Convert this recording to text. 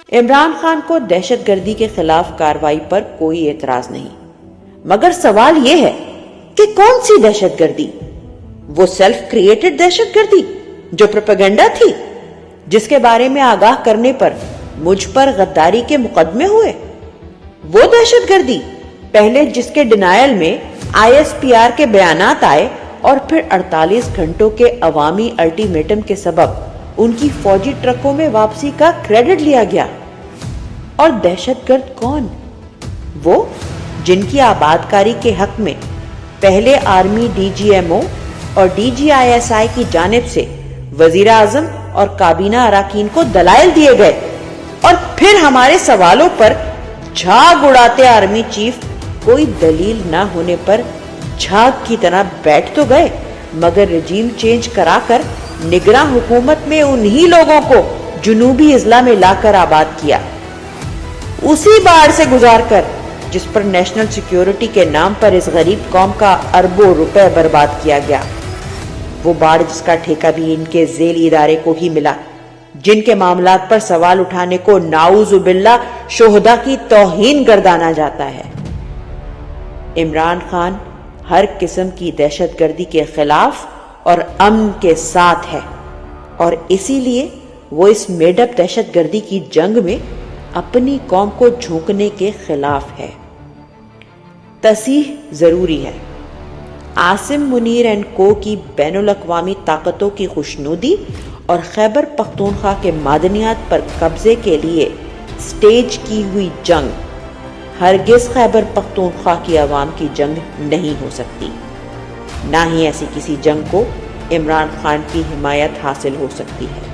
عمران خان کو دہشت گردی کے خلاف کارروائی پر کوئی اعتراض نہیں، مگر سوال یہ ہے کہ کون سی دہشت گردی؟ وہ سیلف کریٹڈ دہشت گردی جو پروپیگنڈا تھی، جس کے بارے میں آگاہ کرنے پر مجھ پر غداری کے مقدمے ہوئے؟ وہ دہشت گردی پہلے جس کے ڈینائل میں ISPR کے بیانات آئے اور پھر 48 گھنٹوں کے عوامی الٹیمیٹم کے سبب ان کی فوجی ٹرکوں میں واپسی کا کریڈٹ لیا گیا؟ اور دہشت گرد کون؟ وہ جن کی آبادکاری کے حق میں پہلے آرمی DGMO اور DGISI کی جانب سے وزیر اعظم اور کابینہ اراکین کو دلائل دیے گئے اور پھر ہمارے سوالوں پر جھاگ اڑاتے آرمی چیف کوئی دلیل نہ ہونے پر جھاگ کی طرح بیٹھ تو گئے، مگر رجیم چینج کرا کر نگراں حکومت میں انہی لوگوں کو جنوبی اضلاع میں لا کر آباد کیا، اسی باڑ سے گزار کر جس پر نیشنل سیکیورٹی کے نام پر اس غریب قوم کا اربوں روپے برباد کیا گیا، وہ باڑ جس کا ٹھیکہ بھی ان کے ذیلی ادارے کو ہی ملا، جن کے معاملات پر سوال اٹھانے کو نعوذ باللہ شہداء کی توہین گردانا جاتا ہے۔ عمران خان ہر قسم کی دہشت گردی کے خلاف اور امن کے ساتھ ہے، اور اسی لیے وہ اس میڈ اپ دہشت گردی کی جنگ میں اپنی قوم کو جھونکنے کے خلاف ہے۔ تصحیح ضروری ہے، عاصم منیر اینڈ کو کی بین الاقوامی طاقتوں کی خوشنودی اور خیبر پختونخوا کے معدنیات پر قبضے کے لیے سٹیج کی ہوئی جنگ ہرگز خیبر پختونخوا کی عوام کی جنگ نہیں ہو سکتی، نہ ہی ایسی کسی جنگ کو عمران خان کی حمایت حاصل ہو سکتی ہے۔